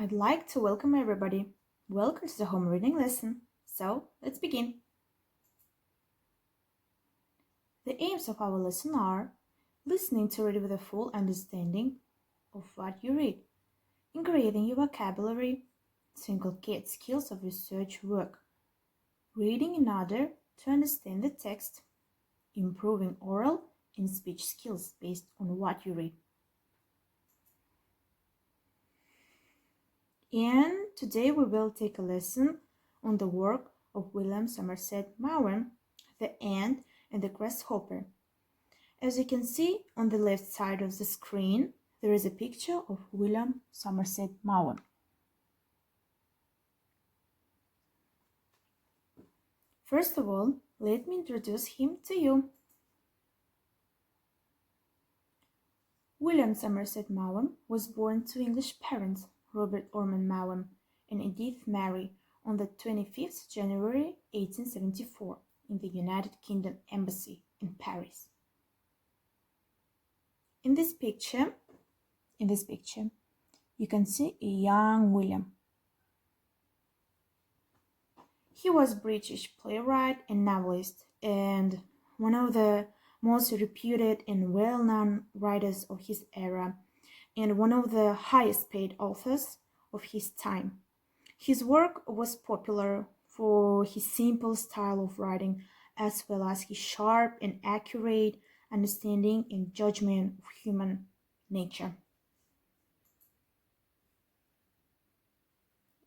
I'd like to welcome everybody. Welcome to the home reading lesson. So, let's begin. The aims of our lesson are listening to read with a full understanding of what you read, increasing your vocabulary, to inculcate skills of research work, reading in order to understand the text, improving oral and speech skills based on what you read. And today we will take a lesson on the work of Somerset Maugham, The Ant and the Grasshopper. As you can see on the left side of the screen, there is a picture of Somerset Maugham. First of all, let me introduce him to you. Somerset Maugham was born to English parents, Robert Ormond Maugham and Edith Mary, on the 25th January 1874 in the United Kingdom Embassy in Paris. In this picture, you can see a young William. He was a British playwright and novelist, and one of the most reputed and well-known writers of his era, and one of the highest paid authors of his time. His work was popular for his simple style of writing, as well as his sharp and accurate understanding and judgment of human nature.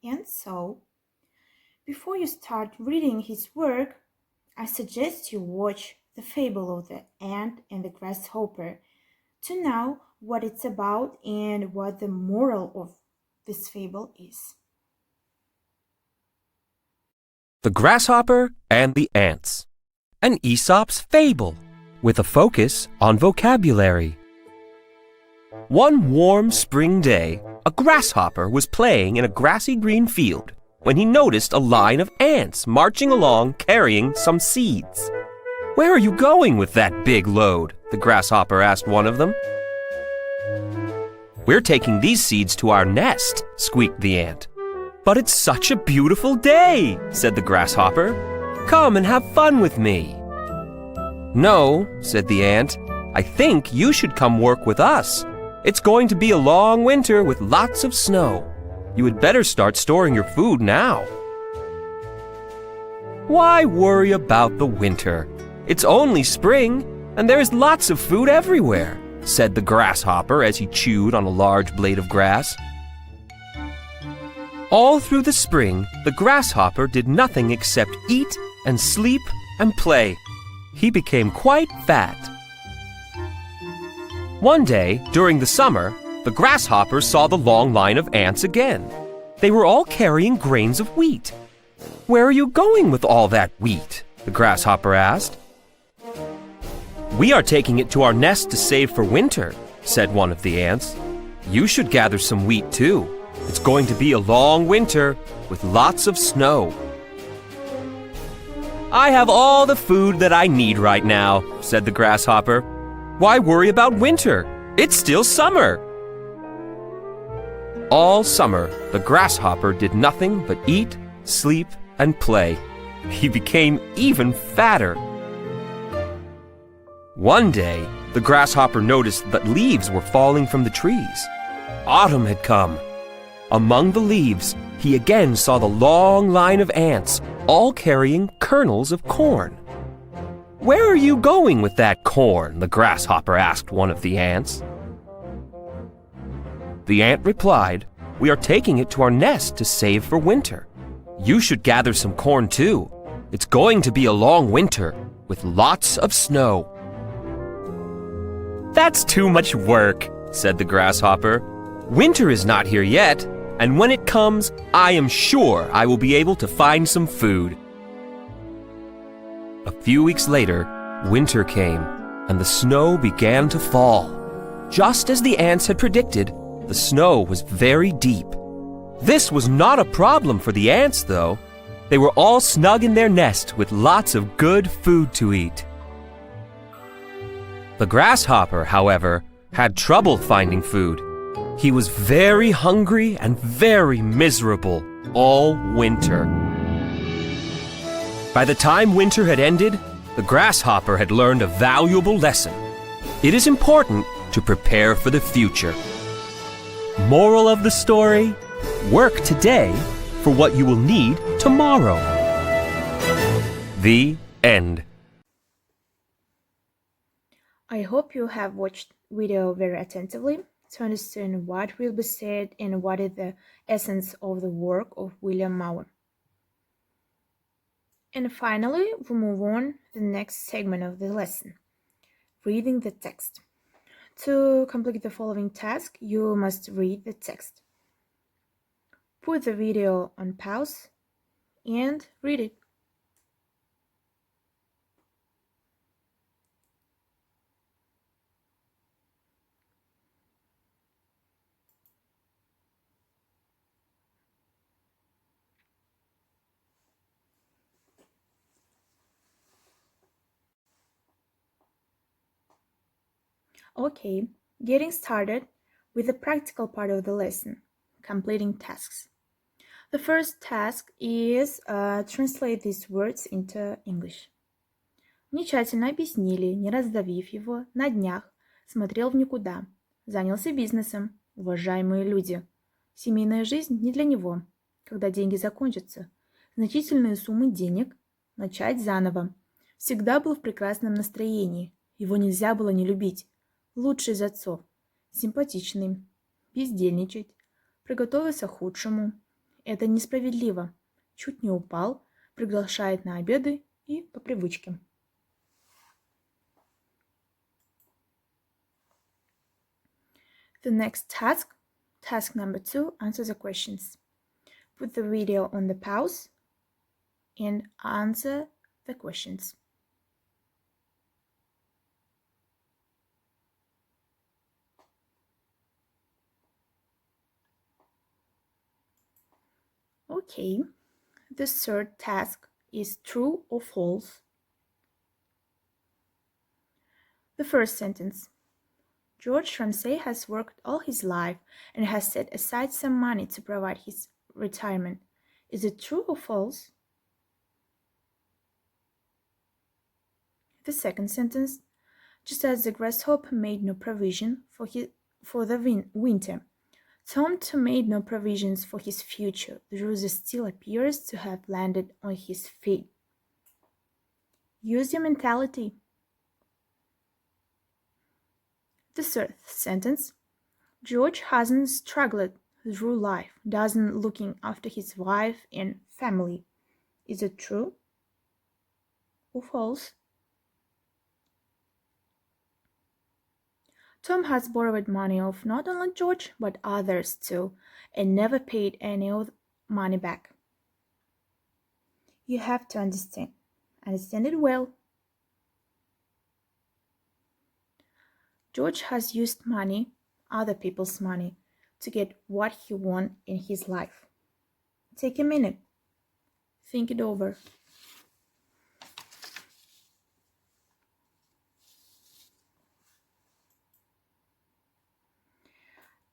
And so, before you start reading his work, I suggest you watch The Fable of the Ant and the Grasshopper to know what it's about and what the moral of this fable is. The Grasshopper and the Ants, an Aesop's fable with a focus on vocabulary. One warm spring day, a grasshopper was playing in a grassy green field when he noticed a line of ants marching along carrying some seeds. "Where are you going with that big load?" the grasshopper asked one of them. "We're taking these seeds to our nest," squeaked the ant. "But it's such a beautiful day," said the grasshopper. "Come and have fun with me." "No," said the ant, "I think you should come work with us. It's going to be a long winter with lots of snow. You had better start storing your food now." "Why worry about the winter? It's only spring, and there is lots of food everywhere," said the grasshopper as he chewed on a large blade of grass. All through the spring, the grasshopper did nothing except eat and sleep and play. He became quite fat. One day, during the summer, the grasshopper saw the long line of ants again. They were all carrying grains of wheat. "Where are you going with all that wheat?" the grasshopper asked. "We are taking it to our nest to save for winter," said one of the ants. "You should gather some wheat too. It's going to be a long winter with lots of snow." "I have all the food that I need right now," said the grasshopper. "Why worry about winter? It's still summer." All summer, the grasshopper did nothing but eat, sleep, and play. He became even fatter. One day, the grasshopper noticed that leaves were falling from the trees. Autumn had come. Among the leaves, he again saw the long line of ants, all carrying kernels of corn. "Where are you going with that corn?" the grasshopper asked one of the ants. The ant replied, "We are taking it to our nest to save for winter. You should gather some corn too. It's going to be a long winter with lots of snow." "That's too much work," said the grasshopper. "Winter is not here yet, and when it comes, I am sure I will be able to find some food." A few weeks later, winter came, and the snow began to fall. Just as the ants had predicted, the snow was very deep. This was not a problem for the ants, though. They were all snug in their nest with lots of good food to eat. The grasshopper, however, had trouble finding food. He was very hungry and very miserable all winter. By the time winter had ended, the grasshopper had learned a valuable lesson. It is important to prepare for the future. Moral of the story: work today for what you will need tomorrow. The end. I hope you have watched video very attentively to understand what will be said and what is the essence of the work of W.S.Maugham. And finally, we move on to the next segment of the lesson, reading the text. To complete the following task, you must read the text. Put the video on pause and read it. Okay, getting started with the practical part of the lesson, completing tasks. The first task is translate these words into English. Мне тщательно объяснили, не раздавив его, на днях, смотрел в никуда, занялся бизнесом, уважаемые люди. Семейная жизнь не для него. Когда деньги закончатся, значительные суммы денег, начать заново. Всегда был в прекрасном настроении, его нельзя было не любить. Лучший из отцов, симпатичный, бездельничать, приготовился к худшему. Это несправедливо. Чуть не упал, приглашает на обеды и по привычке. The next task, task number 2, answer the questions. Put the video on the pause and answer the questions. Okay, the third task is true or false. The first sentence. George Ramsay has worked all his life and has set aside some money to provide his retirement. Is it true or false? The second sentence. Just as the grasshopper made no provision for the winter, Tom too made no provisions for his future. The rooster still appears to have landed on his feet. Use your mentality. The third sentence. George hasn't struggled through life, doesn't looking after his wife and family. Is it true or false? Tom has borrowed money of not only George but others too, and never paid any of the money back. You have to understand it well. George has used money, other people's money, to get what he wants in his life. Take a minute. Think it over.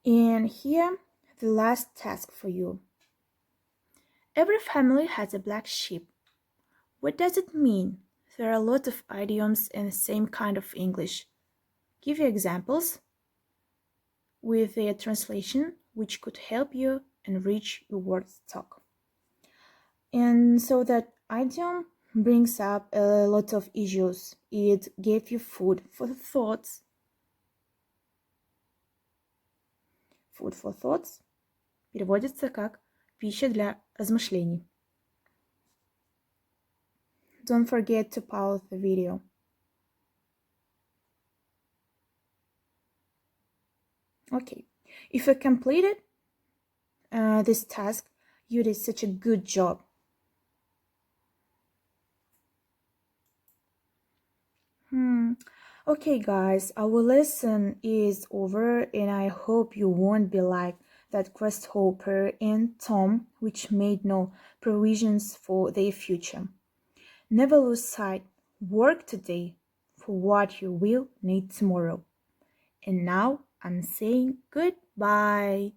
And here, the last task for you. Every family has a black sheep. What does it mean? There are a lot of idioms in the same kind of English. Give you examples with their translation, which could help you enrich your word stock. And so that idiom brings up a lot of issues. It gave you food for thoughts. Food for thoughts переводится как пища для размышлений. Don't forget to pause the video. Okay, if you completed this task, you did such a good job. Okay guys, our lesson is over and I hope you won't be like that grasshopper and Tom, which made no provisions for their future. Never lose sight. Work today for what you will need tomorrow. And now I'm saying goodbye.